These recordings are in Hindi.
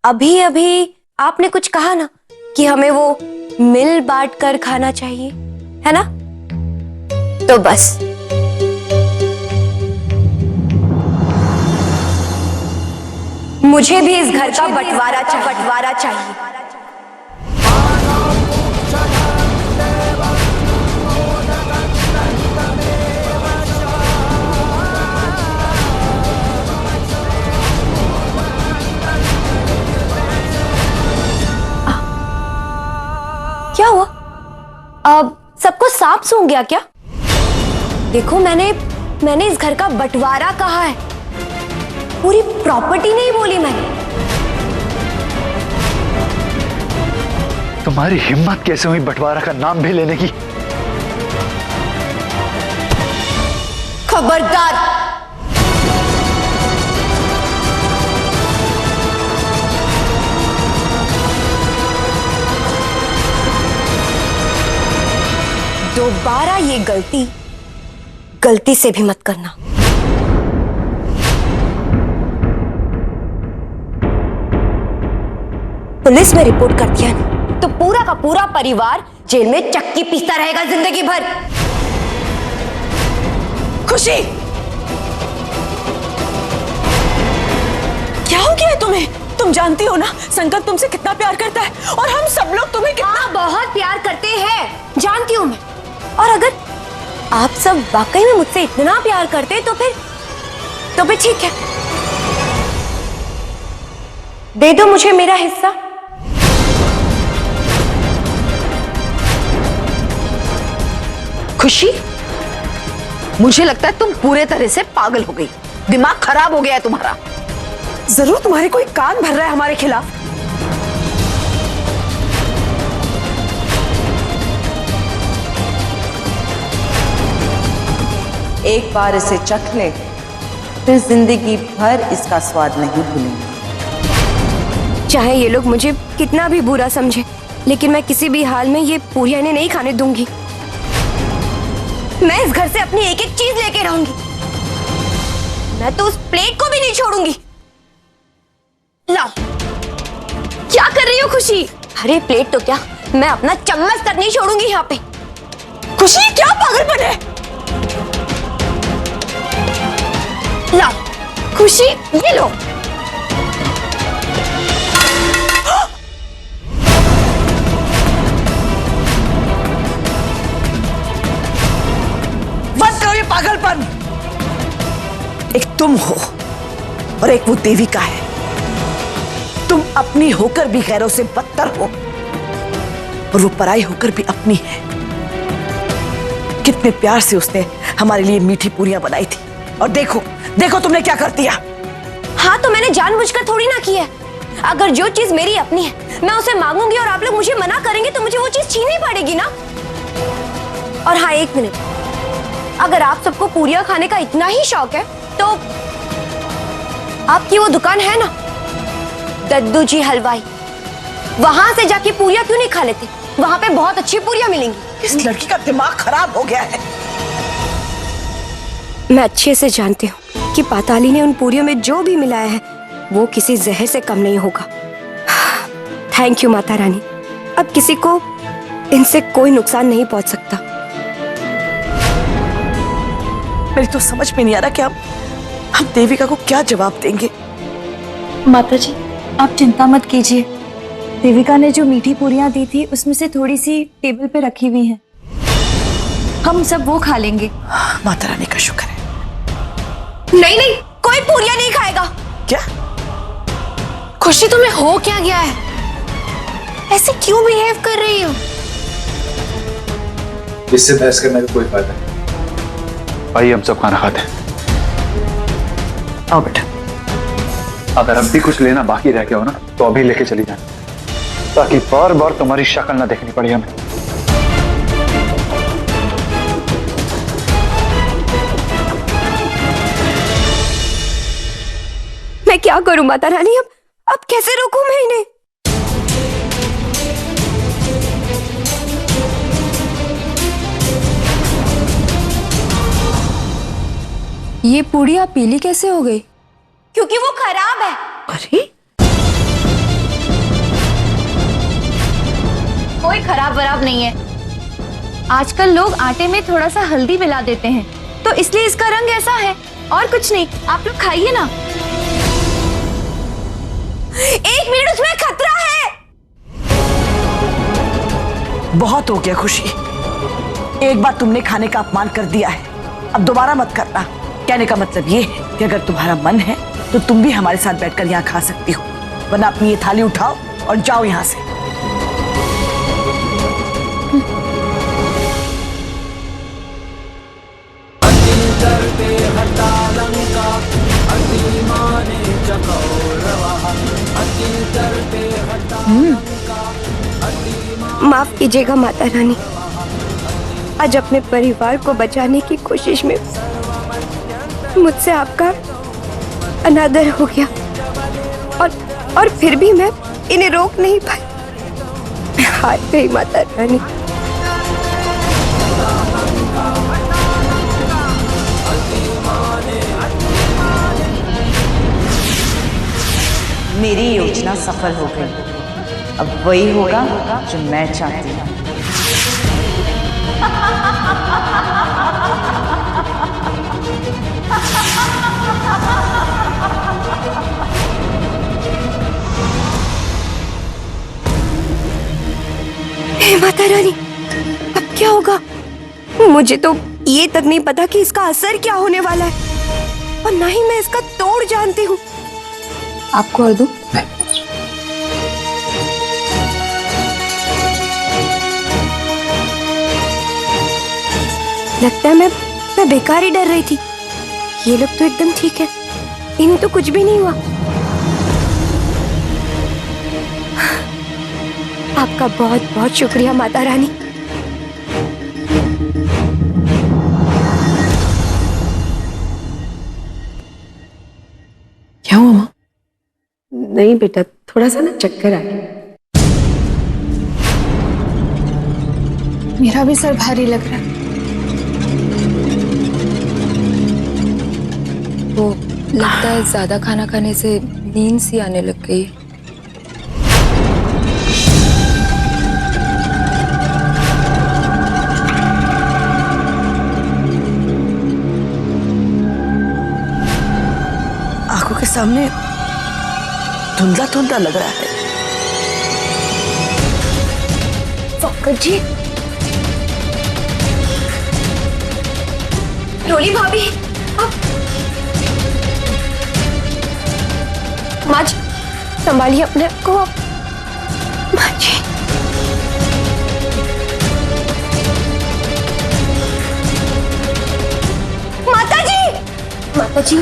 अभी अभी आपने कुछ कहा ना कि हमें वो मिल बांट कर खाना चाहिए, है ना? तो बस मुझे भी इस घर का बंटवारा चाहिए। क्या हुआ? अब सबको सांप सूंघ गया क्या? देखो मैंने इस घर का बंटवारा कहा है, पूरी प्रॉपर्टी नहीं बोली मैंने। तुम्हारी हिम्मत कैसे हुई बंटवारा का नाम भी लेने की? खबरदार! दोबारा ये गलती से भी मत करना। पुलिस में रिपोर्ट कर दिया ना तो पूरा का पूरा परिवार जेल में चक्की पीसता रहेगा जिंदगी भर। खुशी, क्या हो गया है तुम्हें? तुम जानती हो ना संकट तुमसे कितना प्यार करता है और हम सब लोग तुम्हें कितना बहुत प्यार करते हैं, जानती हूं मैं। और अगर आप सब वाकई में मुझसे इतना प्यार करते तो फिर ठीक है, दे दो मुझे मेरा हिस्सा। खुशी, मुझे लगता है तुम पूरे तरह से पागल हो गई, दिमाग खराब हो गया है तुम्हारा। जरूर तुम्हारे कोई कान भर रहा है हमारे खिलाफ। एक बार इसे चख ले फिर जिंदगी भर इसका स्वाद नहीं भूलेंगे। चाहे ये लोग मुझे कितना भी बुरा समझे, लेकिन मैं किसी भी हाल में ये पूरियां इन्हें नहीं खाने दूंगी। मैं इस घर से अपनी एक एक चीज लेके रहूंगी। मैं तो उस प्लेट को भी नहीं छोड़ूंगी। लाओ। क्या कर रही हो खुशी? अरे प्लेट तो क्या, मैं अपना चम्मच तक नहीं छोड़ूंगी यहाँ पे। खुशी, क्या पागलपन है? लाओ खुशी, ये लो। बंद करो ये पागलपन। एक तुम हो और एक वो देविका है। तुम अपनी होकर भी गैरों से बदतर हो और वो पराई होकर भी अपनी है। कितने प्यार से उसने हमारे लिए मीठी पूरियां बनाई थी और देखो देखो तुमने क्या कर दिया। हाँ तो मैंने जानबूझकर थोड़ी ना की है। अगर जो चीज मेरी अपनी है मैं उसे मांगूंगी और आप लोग मुझे मना करेंगे तो मुझे वो चीज छीननी पड़ेगी ना। और हाँ, एक मिनट, अगर आप सबको पूरियां खाने का इतना ही शौक है तो आपकी वो दुकान है ना दद्दू जी हलवाई, वहां से जाके पूरियां क्यों नहीं खा लेते? वहां पे बहुत अच्छी पूरियां मिलेंगी। इस लड़की का दिमाग खराब हो गया है। मैं अच्छे से जानती हूँ कि पाताली ने उन पूरियों में जो भी मिलाया है वो किसी जहर से कम नहीं होगा। थैंक यू माता रानी, अब किसी को इनसे कोई नुकसान नहीं पहुंच सकता। मेरी तो समझ में नहीं आ रहा कि हम देविका को क्या जवाब देंगे। माता जी, आप चिंता मत कीजिए। देविका ने जो मीठी पूरियां दी थी उसमें से थोड़ी सी टेबल पे रखी हुई हैं। हम सब वो खा लेंगे। माता रानी का शुक्र है। नहीं नहीं, कोई पूरियां नहीं खाएगा। क्या खुशी, तुम्हें हो क्या गया है? ऐसे क्यों बिहेव कर रही हो? इससे बहस करने का कोई फायदा नहीं। भाई हम सब खाना खाते हैं। आओ बेटा। अगर अब भी कुछ लेना बाकी रह गया हो ना तो अभी लेके चली जाना, ताकि बार बार तुम्हारी शक्ल ना देखनी पड़े हमें। मैं क्या करूं माता रानी? अब कैसे रोकूं मैं इन्हें? ये पूड़ियाँ पीली कैसे हो गई? क्योंकि वो खराब है। अरे कोई खराब वराब नहीं है। आजकल लोग आटे में थोड़ा सा हल्दी मिला देते हैं, तो इसलिए इसका रंग ऐसा है, और कुछ नहीं। आप लोग खाइए ना। 1 मिनट, उसमें खतरा है। बहुत हो गया खुशी, एक बार तुमने खाने का अपमान कर दिया है, अब दोबारा मत करना। कहने का मतलब ये है कि अगर तुम्हारा मन है तो तुम भी हमारे साथ बैठकर यहाँ खा सकती हो, वरना अपनी ये थाली उठाओ और जाओ यहाँ से। माफ कीजिएगा माता रानी, आज अपने परिवार को बचाने की कोशिश में मुझसे आपका अनादर हो गया, और फिर भी मैं इन्हें रोक नहीं पाई। मैं हार गई माता रानी। मेरी योजना सफल हो गई। अब वही होगा जो मैं चाहती हूँ। हे माता रानी, अब क्या होगा? मुझे तो ये तक नहीं पता कि इसका असर क्या होने वाला है, और ना ही मैं इसका तोड़ जानती हूँ। आपको और दूं? लगता है मैं बेकार ही डर रही थी। ये लोग तो एकदम ठीक है, इन्हें तो कुछ भी नहीं हुआ। आपका बहुत बहुत शुक्रिया माता रानी। क्या हुआ माँ? नहीं बेटा, थोड़ा सा ना चक्कर आ गया। मेरा भी सर भारी लग रहा है। वो लगता है ज्यादा खाना खाने से नींद सी आने लग गई। आंखों के सामने धुंधला धुंधला लग रहा है। फक्कर जी, रोली भाभी, माँ जी संभालिए अपने आप को। माँ जी, माता जी, माता जी,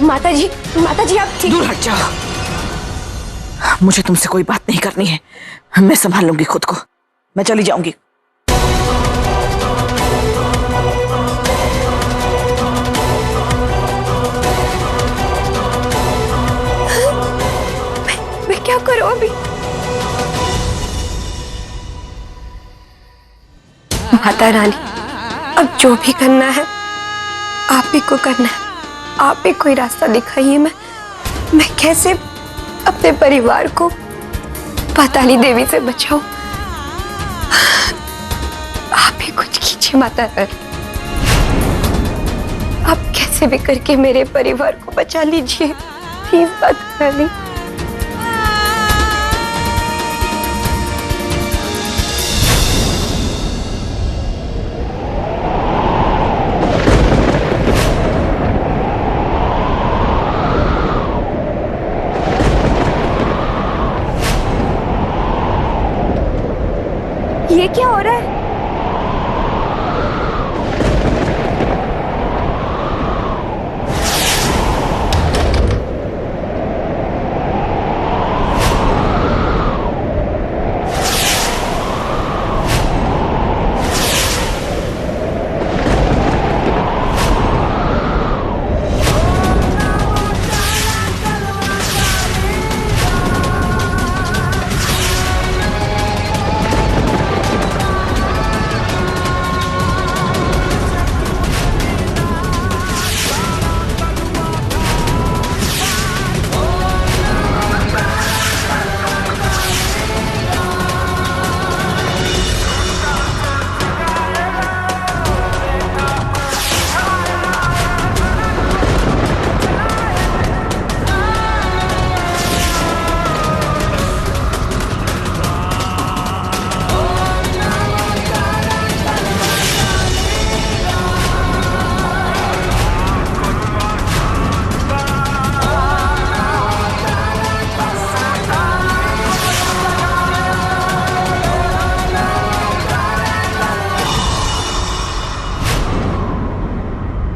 माता जी, माता जी, आप ठीक? दूर हट जाओ, मुझे तुमसे कोई बात नहीं करनी है। मैं संभाल लूंगी खुद को, मैं चली जाऊंगी। मैं क्या करूं अभी? माता रानी, अब जो भी करना है आप ही को करना है। आप ही कोई रास्ता दिखाइए। मैं कैसे अपने परिवार को पाताली देवी से बचाऊं? आप ही कुछ कीजिए माता रानी। आप कैसे भी करके मेरे परिवार को बचा लीजिए, प्लीज माता रानी। ये क्या हो रहा है?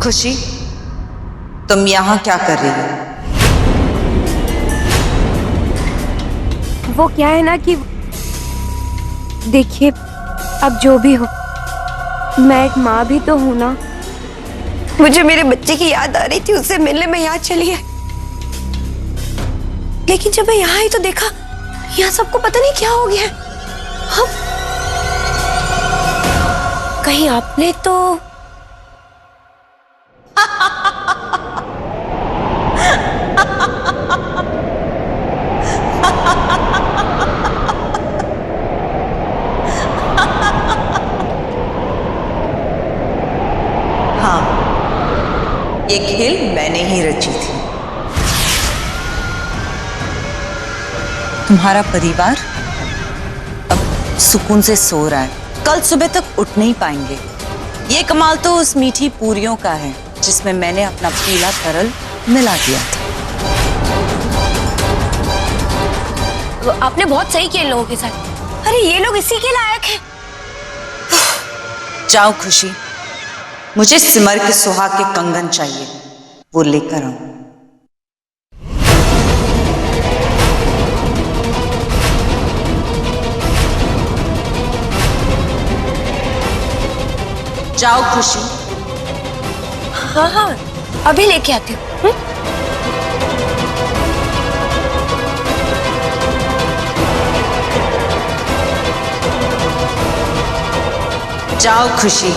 खुशी, तुम यहाँ क्या कर रही हो? वो क्या है ना कि देखिए, अब जो भी हो, मैं एक माँ भी तो हूं ना। मुझे मेरे बच्चे की याद आ रही थी, उससे मिलने में यहाँ चली है। लेकिन जब मैं यहाँ आई तो देखा यहाँ सबको पता नहीं क्या हो गया है। हम कहीं आपने तो हाँ, ये खेल मैंने ही रची थी। तुम्हारा परिवार अब सुकून से सो रहा है, कल सुबह तक उठ नहीं पाएंगे। ये कमाल तो उस मीठी पूरियों का है जिसमें मैंने अपना पीला तरल मिला दिया था। आपने बहुत सही किया इन लोगों के साथ। अरे ये लोग इसी के लायक हैं। जाओ खुशी, मुझे सिमर के सुहाग के कंगन चाहिए, वो लेकर आओ। जाओ खुशी। हाँ हाँ, अभी लेके आती हूँ। जाओ खुशी।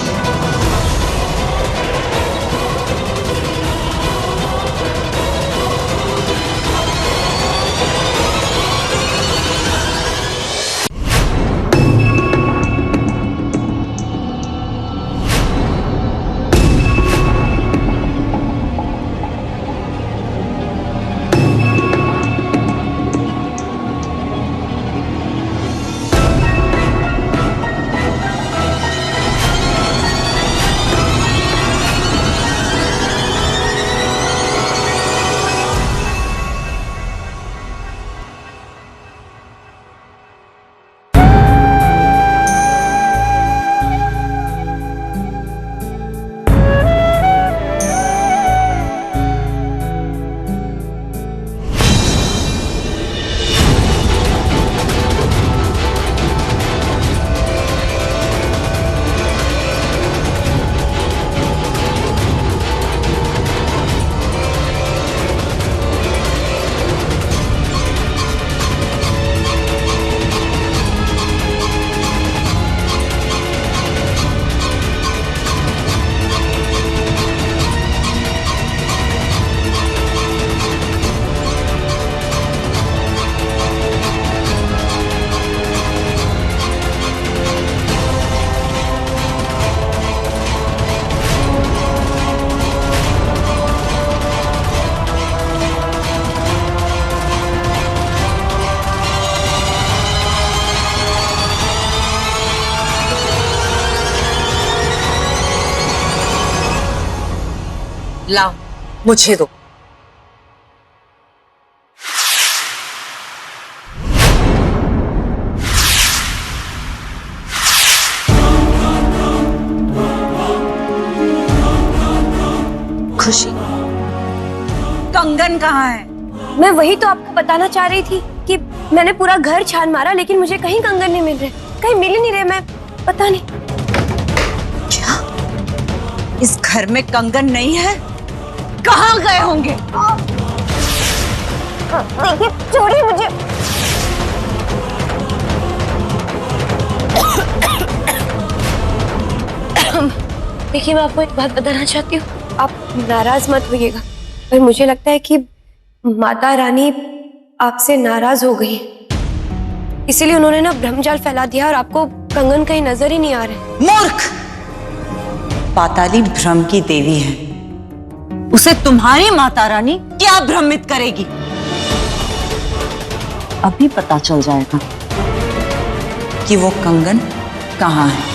लाओ, मुझे दो। खुशी, कंगन कहाँ है? मैं वही तो आपको बताना चाह रही थी कि मैंने पूरा घर छान मारा, लेकिन मुझे कहीं कंगन नहीं मिल रहे, कहीं मिल ही नहीं रहे। मैं पता नहीं क्या इस घर में कंगन नहीं है? कहाँ गए होंगे? देखिए, छोड़िए मुझे। देखिए, मैं आपको एक बात बताना चाहती हूँ, आप नाराज मत होइएगा, पर मुझे लगता है कि माता रानी आपसे नाराज हो गई है, इसीलिए उन्होंने ना भ्रमजाल फैला दिया और आपको कंगन कहीं नजर ही नहीं आ रहे। मूर्ख! पाताली भ्रम की देवी है, उसे तुम्हारी माता रानी क्या भ्रमित करेगी? अभी पता चल जाएगा कि वो कंगन कहाँ है।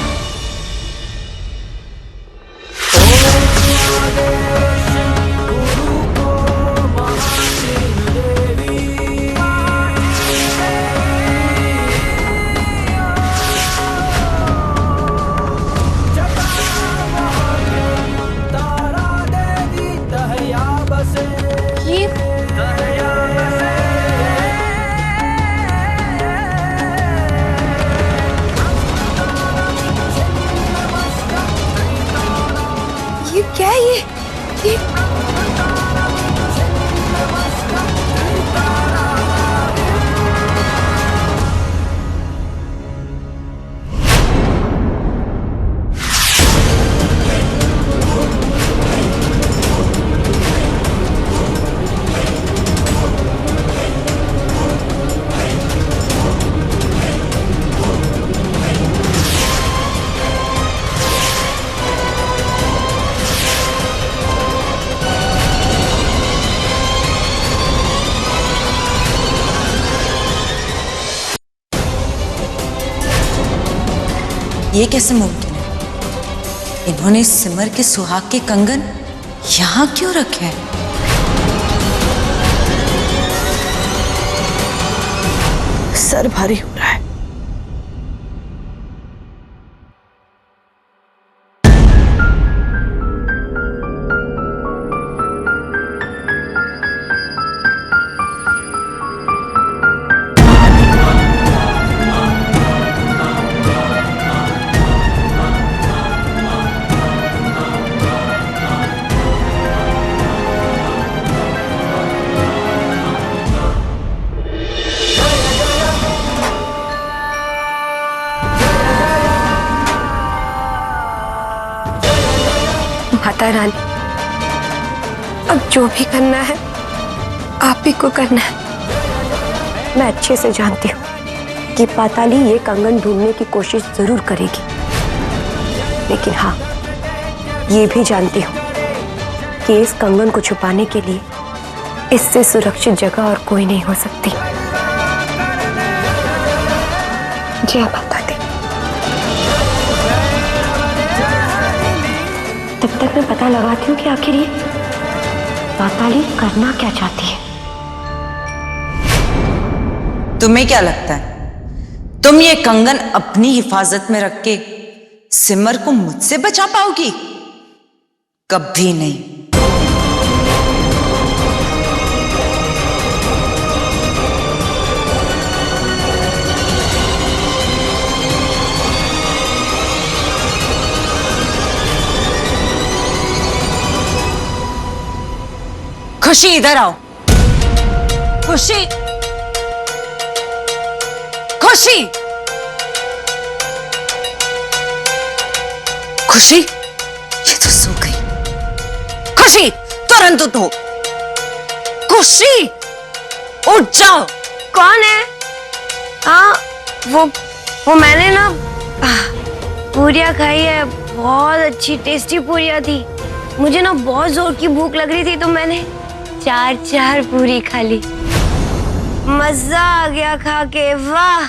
ये कैसे मुमकिन है? इन्होंने सिमर के सुहाग के कंगन यहाँ क्यों रखे हैं? सर भारी हो रहा है। माता रानी, अब जो भी करना है आप ही को करना है। मैं अच्छे से जानती हूँ कि पाताली ये कंगन ढूंढने की कोशिश जरूर करेगी, लेकिन हाँ, ये भी जानती हूँ कि इस कंगन को छुपाने के लिए इससे सुरक्षित जगह और कोई नहीं हो सकती। जय माता दी। तब तक मैं पता लगाती हूँ कि आखिर ये पाताली करना क्या चाहती है। तुम्हें क्या लगता है तुम ये कंगन अपनी हिफाजत में रख के सिमर को मुझसे बचा पाओगी? कभी नहीं। खुशी, इधर आओ। खुशी, खुशी, खुशी, ये तो सो गई। खुशी, तुरंत उठो। खुशी, उठ जाओ। कौन है? हाँ, वो मैंने ना पूरियां खाई है, बहुत अच्छी टेस्टी पूरियां थी। मुझे ना बहुत जोर की भूख लग रही थी तो मैंने 4 पूरी खा ली। मजा आ गया खा के, वाह।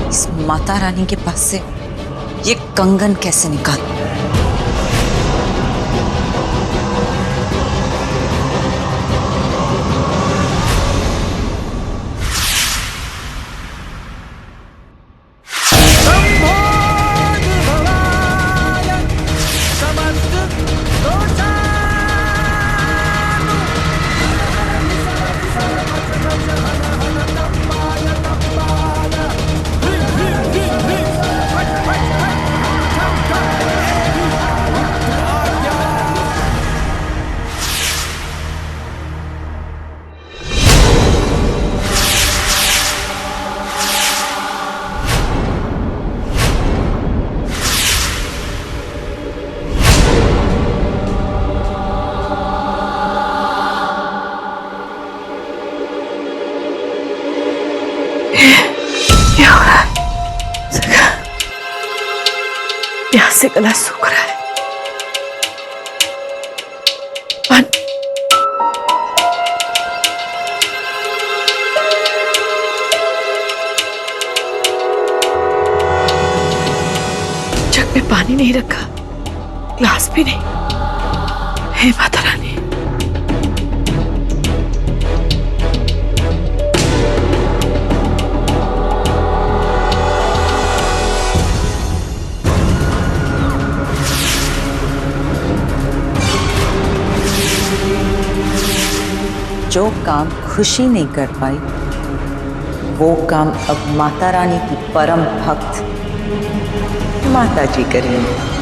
इस माता रानी के पास से ये कंगन कैसे निकाल? प्यास से गला सूख रहा है। जग में पानी नहीं रखा, ग्लास भी नहीं। हे माता रानी, जो काम खुशी नहीं कर पाई वो काम अब माता रानी की परम भक्त माता जी करेंगे।